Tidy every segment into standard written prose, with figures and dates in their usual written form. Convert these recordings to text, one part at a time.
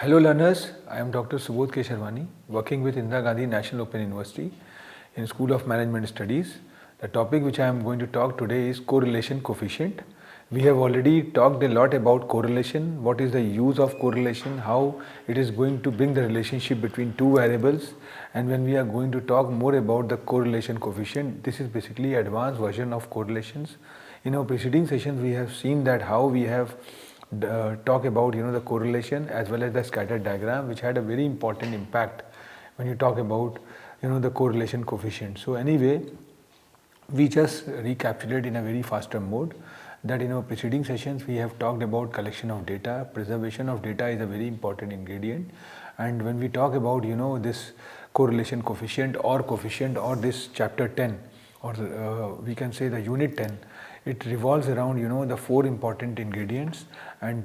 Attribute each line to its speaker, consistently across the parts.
Speaker 1: Hello learners, I am Dr. Subodh Kesharwani, working with Indira Gandhi National Open University in School of Management Studies. The topic which I am going to talk today is correlation coefficient. We have already talked a lot about correlation, what is the use of correlation, how it is going to bring the relationship between two variables, and when we are going to talk more about the correlation coefficient, this is basically advanced version of correlations. In our preceding sessions we have seen that how we have talk about the correlation as well as the scatter diagram, which had a very important impact when you talk about the correlation coefficient. So anyway, we just recapitulate in a very faster mode that in our preceding sessions we have talked about collection of data. Preservation of data is a very important ingredient, and when we talk about this correlation coefficient or this chapter 10, or we can say the unit 10, it revolves around the four important ingredients, and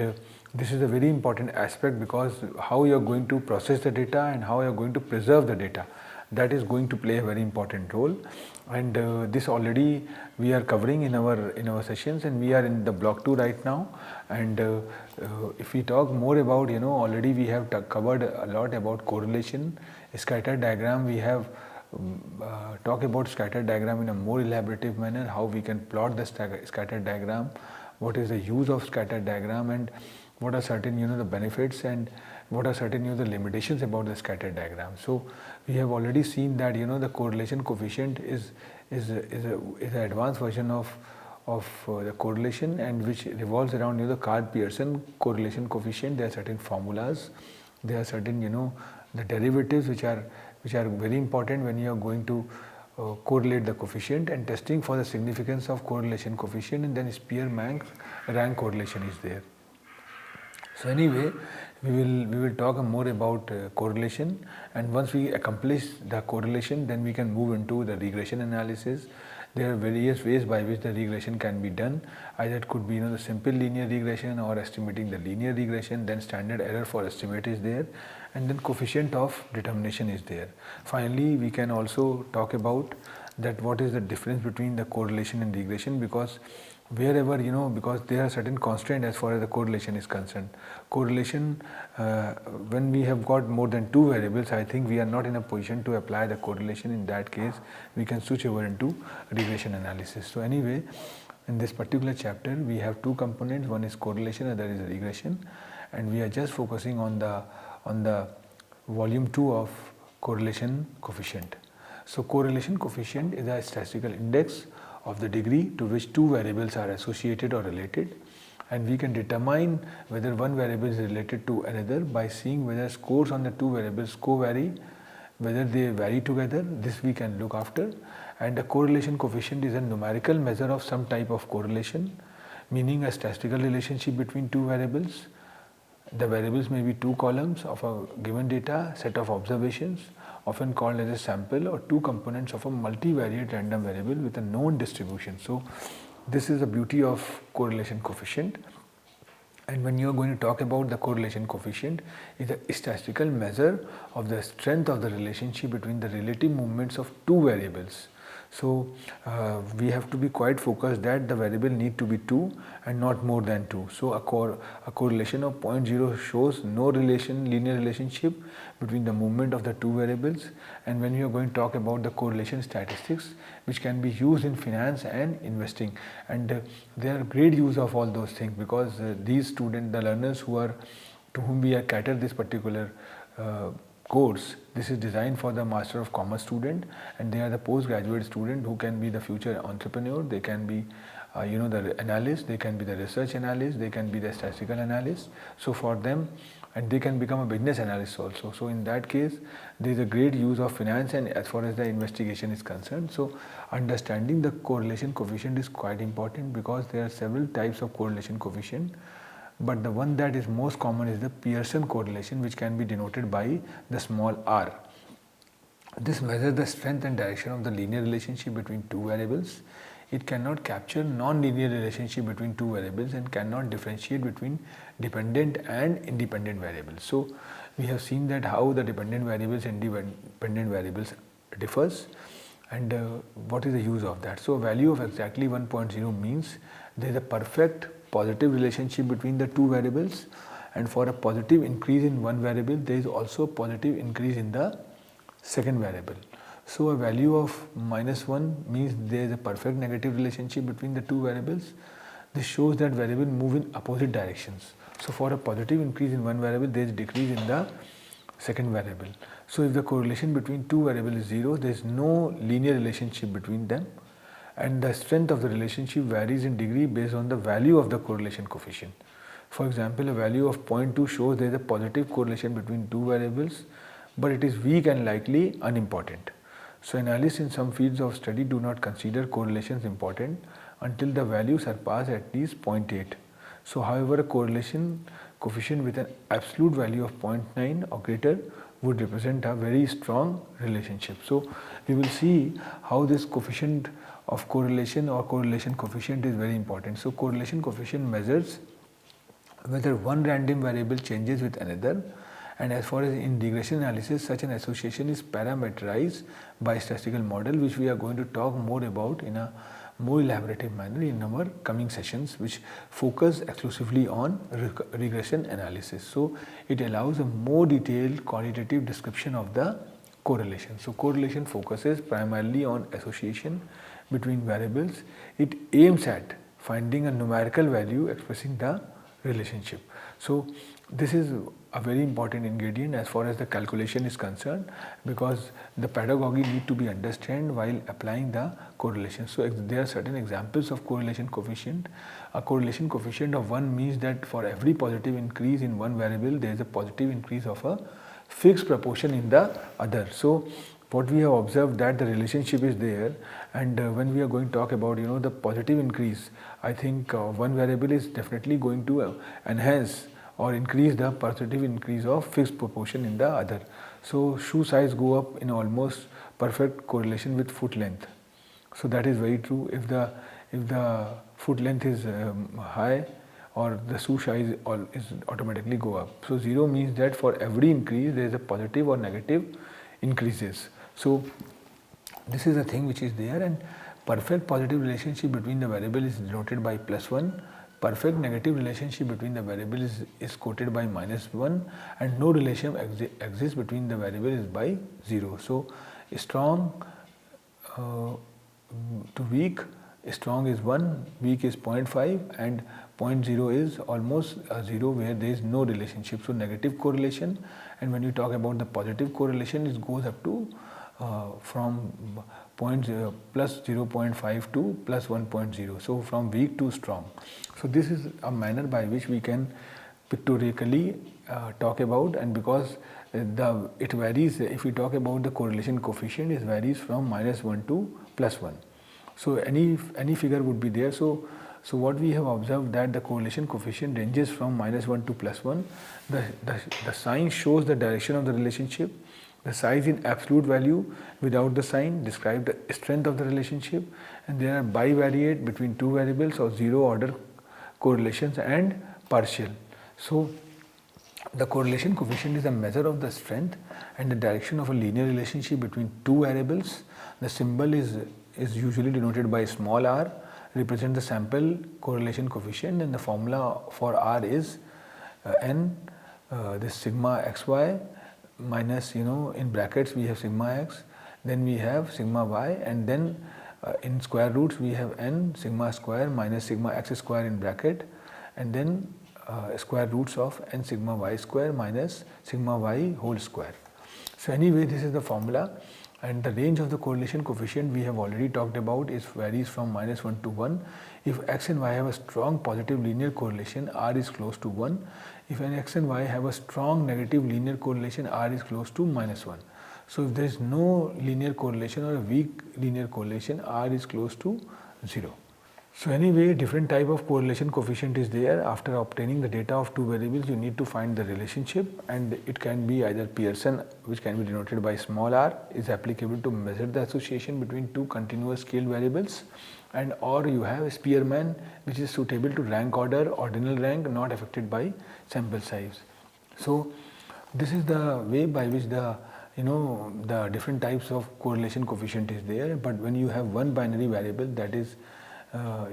Speaker 1: this is a very important aspect because how you are going to process the data and how you are going to preserve the data, that is going to play a very important role. And this already we are covering in our sessions, and we are in the block 2 right now. And if we talk more about already we have covered a lot about correlation, scatter diagram. We have talk about scatter diagram in a more elaborative manner, how we can plot the scatter diagram, what is the use of scatter diagram, and what are certain the benefits and what are certain the limitations about the scatter diagram. So we have already seen that the correlation coefficient is an advanced version of the correlation, and which revolves around the Carl-Pearson correlation coefficient. There are certain formulas, there are certain the derivatives which are very important when you are going to correlate the coefficient, and testing for the significance of correlation coefficient, and then Spearman rank correlation is there. So anyway, we will talk more about correlation, and once we accomplish the correlation, then we can move into the regression analysis. There are various ways by which the regression can be done. Either it could be the simple linear regression or estimating the linear regression. Then standard error for estimate is there, and then coefficient of determination is there. Finally, we can also talk about that what is the difference between the correlation and regression, because wherever because there are certain constraints as far as the correlation is concerned. Correlation, when we have got more than two variables, I think we are not in a position to apply the correlation. In that case, we can switch over into regression analysis. So anyway, in this particular chapter we have two components, one is correlation, other is regression, and we are just focusing on the volume 2 of correlation coefficient. So correlation coefficient is a statistical index of the degree to which two variables are associated or related, and we can determine whether one variable is related to another by seeing whether scores on the two variables co-vary, whether they vary together. This we can look after. And the correlation coefficient is a numerical measure of some type of correlation, meaning a statistical relationship between two variables. The variables may be two columns of a given data set of observations, often called as a sample, or two components of a multivariate random variable with a known distribution. So this is the beauty of correlation coefficient. And when you are going to talk about the correlation coefficient, is a statistical measure of the strength of the relationship between the relative movements of two variables. So we have to be quite focused that the variable need to be 2 and not more than 2. So a correlation of 0.0 shows no linear relationship between the movement of the two variables. And when we are going to talk about the correlation statistics, which can be used in finance and investing, and there are great use of all those things, because these students, the learners to whom we are cater this particular course, this is designed for the Master of Commerce student, and they are the postgraduate student who can be the future entrepreneur. They can be the analyst, they can be the research analyst, they can be the statistical analyst. So for them, and they can become a business analyst also. So in that case, there is a great use of finance and as far as the investigation is concerned. So understanding the correlation coefficient is quite important, because there are several types of correlation coefficient. But the one that is most common is the Pearson correlation, which can be denoted by the small r. This measures the strength and direction of the linear relationship between two variables. It cannot capture non-linear relationship between two variables and cannot differentiate between dependent and independent variables. So we have seen that how the dependent variables and independent variables differs, and what is the use of that. So value of exactly 1.0 means there is a perfect positive relationship between the two variables, and for a positive increase in one variable there is also a positive increase in the second variable. So a value of -1 means there is a perfect negative relationship between the two variables. This shows that variable move in opposite directions. So for a positive increase in one variable there is decrease in the second variable. So if the correlation between two variables is 0, there is no linear relationship between them, and the strength of the relationship varies in degree based on the value of the correlation coefficient. For example, a value of 0.2 shows there is a positive correlation between two variables, but it is weak and likely unimportant. So analysts in some fields of study do not consider correlations important until the value surpasses at least 0.8. So however, a correlation coefficient with an absolute value of 0.9 or greater would represent a very strong relationship. So we will see how this coefficient of correlation or correlation coefficient is very important. So correlation coefficient measures whether one random variable changes with another, and as far as in regression analysis, such an association is parameterized by statistical model, which we are going to talk more about in a more elaborative manner in our coming sessions, which focus exclusively on regression analysis. So it allows a more detailed qualitative description of the correlation. So correlation focuses primarily on association between variables. It aims at finding a numerical value expressing the relationship. So this is a very important ingredient as far as the calculation is concerned, because the pedagogy need to be understood while applying the correlation. So there are certain examples of correlation coefficient. A correlation coefficient of 1 means that for every positive increase in one variable there is a positive increase of a fixed proportion in the other. So what we have observed that the relationship is there, and when we are going to talk about the positive increase, I think one variable is definitely going to enhance or increase the positive increase of fixed proportion in the other. So shoe size go up in almost perfect correlation with foot length. So that is very true. If the foot length is high, or the shoe size is automatically go up. So 0 means that for every increase there is a positive or negative increases. So this is a thing which is there, and perfect positive relationship between the variable is denoted by +1. Perfect negative relationship between the variable is quoted by -1, and no relation exists between the variables by 0. So strong to weak, strong is 1, weak is 0.5, and 0.0 is almost 0 where there is no relationship. So negative correlation, and when you talk about the positive correlation, it goes up to from plus 0.5 to plus 1.0. So from weak to strong. So this is a manner by which we can pictorially talk about, and because it varies, if we talk about the correlation coefficient, it varies from -1 to +1. So any figure would be there. So what we have observed that the correlation coefficient ranges from -1 to +1. The sign shows the direction of the relationship. The size in absolute value without the sign describe the strength of the relationship, and there are bivariate between two variables or zero order correlations and partial. So the correlation coefficient is a measure of the strength and the direction of a linear relationship between two variables. The symbol is usually denoted by small r, represent the sample correlation coefficient, and the formula for r is n, this sigma xy minus, in brackets we have sigma x, then we have sigma y, and then in square roots we have n sigma square minus sigma x square in bracket, and then square roots of n sigma y square minus sigma y whole square. So anyway, this is the formula, and the range of the correlation coefficient we have already talked about is varies from -1 to 1. If x and y have a strong positive linear correlation, r is close to 1. If an x and y have a strong negative linear correlation, r is close to -1. So if there is no linear correlation or a weak linear correlation, r is close to 0. So anyway, different type of correlation coefficient is there. After obtaining the data of two variables, you need to find the relationship, and it can be either Pearson, which can be denoted by small r, is applicable to measure the association between two continuous scaled variables, and or you have Spearman, which is suitable to rank order, ordinal rank, not affected by sample size. So this is the way by which the different types of correlation coefficient is there. But when you have one binary variable, that is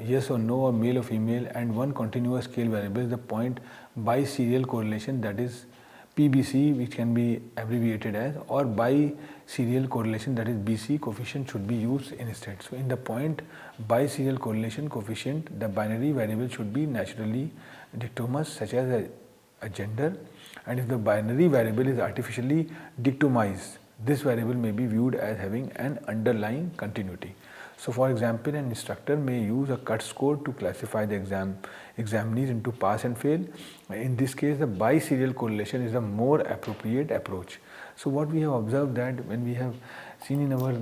Speaker 1: yes or no or male or female, and one continuous scale variable is the point biserial correlation, that is PBC, which can be abbreviated as, or biserial correlation, that is BC coefficient should be used instead. So in the point biserial correlation coefficient, the binary variable should be naturally dichotomous, such as a gender, and if the binary variable is artificially dichotomized, this variable may be viewed as having an underlying continuity. So for example, an instructor may use a cut score to classify the examinees into pass and fail. In this case, the biserial correlation is a more appropriate approach. So what we have observed, that when we have seen in our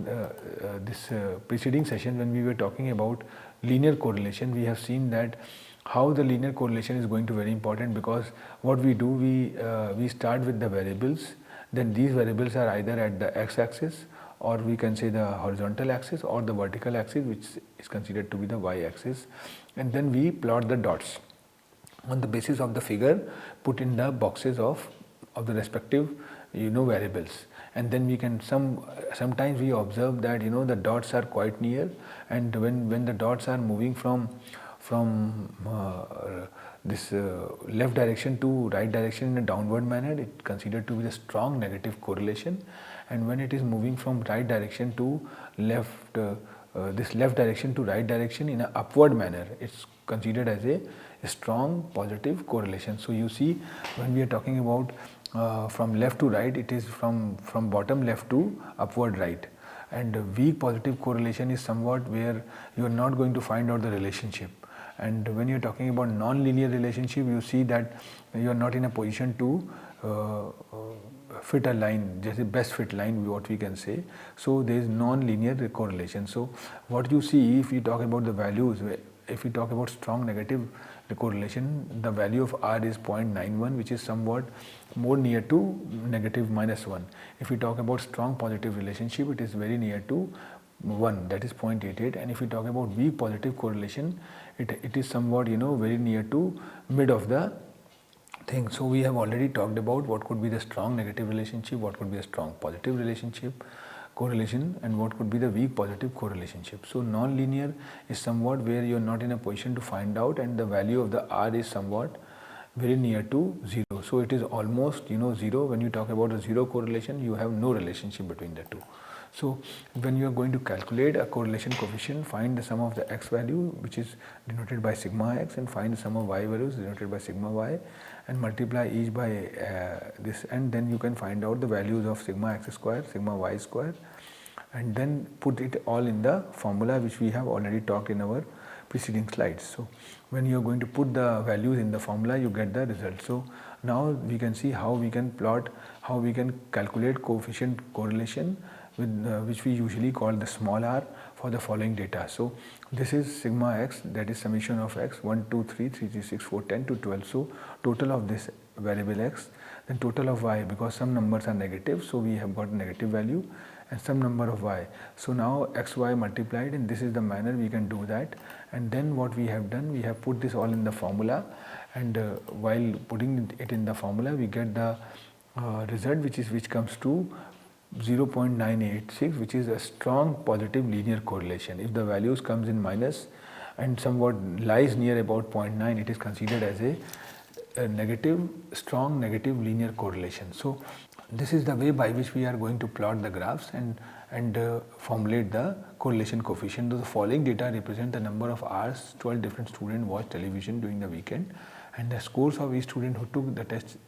Speaker 1: preceding session, when we were talking about linear correlation, we have seen that how the linear correlation is going to be very important, because what we do, we start with the variables, then these variables are either at the x-axis, or we can say the horizontal axis, or the vertical axis, which is considered to be the y-axis, and then we plot the dots on the basis of the figure put in the boxes of the respective variables. And then we can sometimes we observe that the dots are quite near, and when the dots are moving from this left direction to right direction in a downward manner, it is considered to be a strong negative correlation, and when it is moving from right direction to left, this left direction to right direction in an upward manner, it's considered as a strong positive correlation. So you see, when we are talking about from left to right, it is from bottom left to upward right, and weak positive correlation is somewhat where you are not going to find out the relationship. And when you are talking about non-linear relationship, you see that you are not in a position to fit a line, just a best fit line, what we can say. So there is non-linear correlation. So what you see, if you talk about the values, if we talk about strong negative correlation, the value of R is 0.91, which is somewhat more near to negative -1. If we talk about strong positive relationship, it is very near to 1, that is 0.88, and if we talk about weak positive correlation, it is somewhat very near to mid of the thing. So we have already talked about what could be the strong negative relationship, what could be a strong positive relationship correlation, and what could be the weak positive correlationship. So non-linear is somewhat where you are not in a position to find out, and the value of the R is somewhat very near to 0. So it is almost 0. When you talk about a 0 correlation, you have no relationship between the two. So when you are going to calculate a correlation coefficient, find the sum of the x value, which is denoted by sigma x, and find the sum of y values denoted by sigma y, and multiply each by this, and then you can find out the values of sigma x square, sigma y square, and then put it all in the formula which we have already talked in our preceding slides. So when you are going to put the values in the formula, you get the result. So now we can see how we can plot, how we can calculate coefficient correlation with which we usually call the small r for the following data. So this is sigma x, that is summation of x 1, 2, 3, 3, 3, 6, 4, 10 to 12. So total of this variable x, then total of y, because some numbers are negative, so we have got negative value, and some number of y. So now xy multiplied, and this is the manner we can do that. And then what we have done, we have put this all in the formula, and while putting it in the formula, we get the result which comes to 0.986, which is a strong positive linear correlation. If the values comes in minus and somewhat lies near about 0.9, it is considered as a negative, strong negative linear correlation. So this is the way by which we are going to plot the graphs and formulate the correlation coefficient. So the following data represent the number of hours 12 different students watched television during the weekend, and the scores of each student who took the test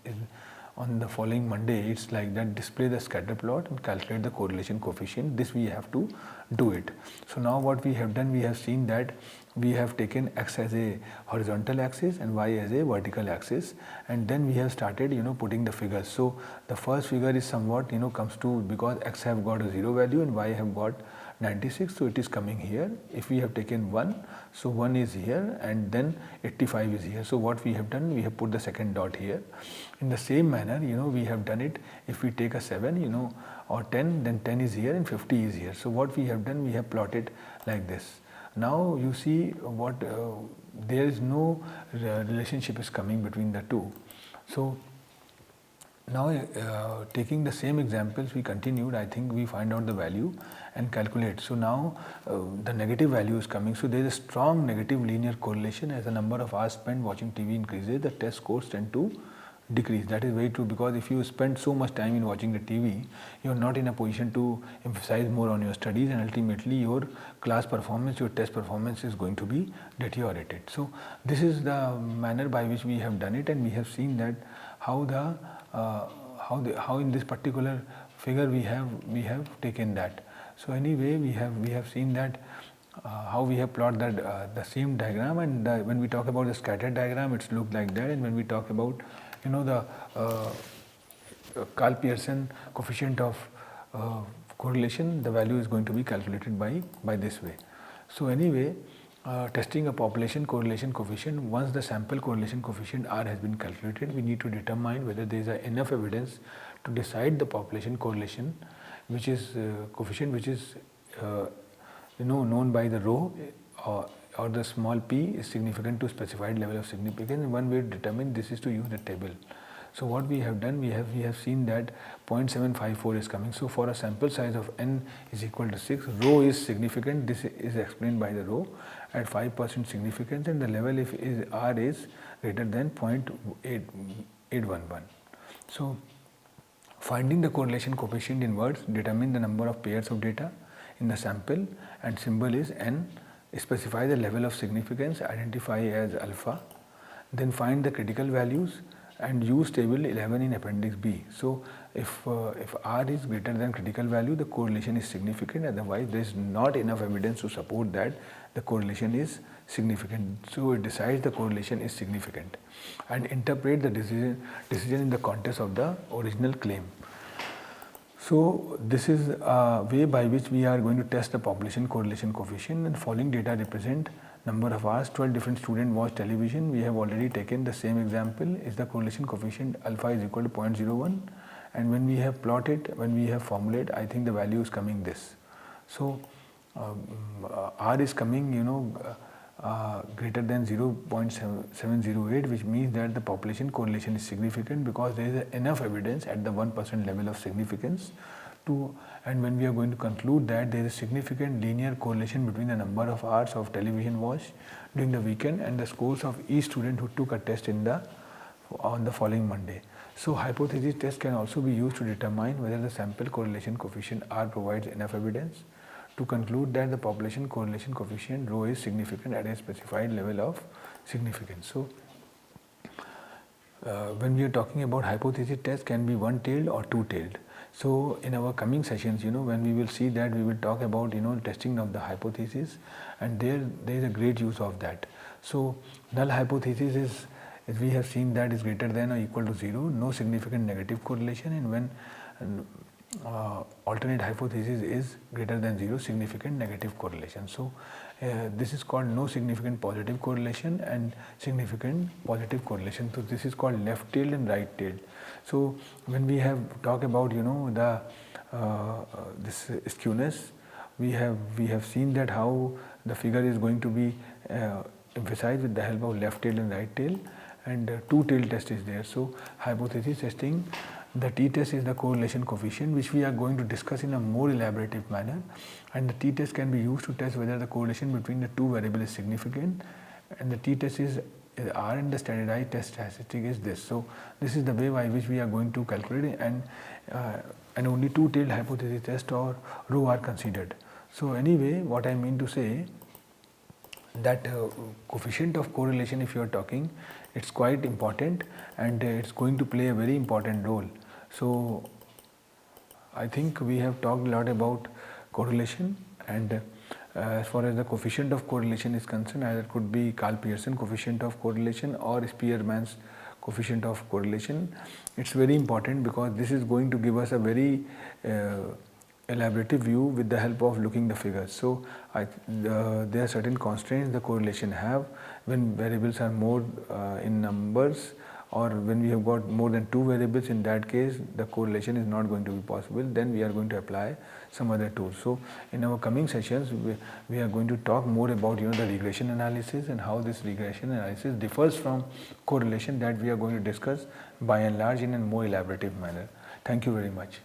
Speaker 1: on the following Monday. It's like that: display the scatter plot and calculate the correlation coefficient. This we have to do it. So now what we have done, we have seen that we have taken x as a horizontal axis and y as a vertical axis, and then we have started putting the figures. So the first figure is somewhat comes to, because x have got a 0 value and y have got 96, so it is coming here. If we have taken 1, so 1 is here, and then 85 is here. So what we have done, we have put the second dot here. In the same manner, we have done it. If we take a 7, or 10, then 10 is here and 50 is here. So what we have done, we have plotted like this. Now you see what there is no relationship is coming between the two. So Now, taking the same examples, we continued. I think we find out the value and calculate. So now the negative value is coming. So there is a strong negative linear correlation. As the number of hours spent watching TV increases, the test scores tend to decrease. That is very true, because if you spend so much time in watching the TV, you are not in a position to emphasize more on your studies, and ultimately your class performance, your test performance is going to be deteriorated. So this is the manner by which we have done it, and we have seen that how in this particular figure we have taken that. So anyway, we have seen that how we have plotted that the same diagram, and when we talk about the scatter diagram, it's looked like that, and when we talk about the Karl Pearson coefficient of correlation, the value is going to be calculated by this way. So anyway, testing a population correlation coefficient, once the sample correlation coefficient R has been calculated, we need to determine whether there is enough evidence to decide the population correlation, which is coefficient which is known by the rho or the small p is significant to specified level of significance. And one way to determine this is to use the table. So what we have done, we have seen that 0.754 is coming. So for a sample size of n is equal to 6, rho is significant. This is explained by the rho at 5% significance, and the level if is R is greater than 0.811. So finding the correlation coefficient in words, determine the number of pairs of data in the sample, and symbol is n. Specify the level of significance, identify as alpha, then find the critical values and use table 11 in appendix B. So if R is greater than critical value, the correlation is significant, otherwise there is not enough evidence to support that the correlation is significant. So it decides the correlation is significant, and interpret the decision in the context of the original claim. So this is a way by which we are going to test the population correlation coefficient, and following data represent number of hours 12 different students watch television. We have already taken the same example. Is the correlation coefficient alpha is equal to 0.01, and when we have plotted, when we have formulated, I think the value is coming this. So R is coming greater than 0.708, which means that the population correlation is significant because there is enough evidence at the 1% level of significance to, and when we are going to conclude that there is a significant linear correlation between the number of hours of television watched during the weekend and the scores of each student who took a test on the following Monday. So hypothesis test can also be used to determine whether the sample correlation coefficient R provides enough evidence to conclude that the population correlation coefficient rho is significant at a specified level of significance. So when we are talking about hypothesis test, can be one-tailed or two-tailed. So in our coming sessions, when we will see that, we will talk about testing of the hypothesis, and there is a great use of that. So null hypothesis is, as we have seen, that is greater than or equal to 0, no significant negative correlation, and when alternate hypothesis is greater than 0, significant negative correlation. So this is called no significant positive correlation and significant positive correlation. So this is called left-tailed and right-tailed. So when we have talked about the this skewness, we have seen that how the figure is going to be emphasized with the help of left-tailed and right-tailed, and two-tailed test is there. So hypothesis testing, the t-test is the correlation coefficient, which we are going to discuss in a more elaborative manner, and the t-test can be used to test whether the correlation between the two variables is significant, and the t-test is R, and the standardized test statistic is this. So this is the way by which we are going to calculate, and only two-tailed hypothesis test or rho are considered. So anyway, what I mean to say, that coefficient of correlation, if you are talking, it's quite important, and it's going to play a very important role. So I think we have talked a lot about correlation, and as far as the coefficient of correlation is concerned, either could be Karl Pearson coefficient of correlation or Spearman's coefficient of correlation. It's very important because this is going to give us a very elaborative view with the help of looking the figures. So there are certain constraints the correlation have when variables are more in numbers or when we have got more than 2 variables, in that case the correlation is not going to be possible. Then we are going to apply some other tools. So in our coming sessions we are going to talk more about the regression analysis and how this regression analysis differs from correlation, that we are going to discuss by and large in a more elaborative manner. Thank you very much.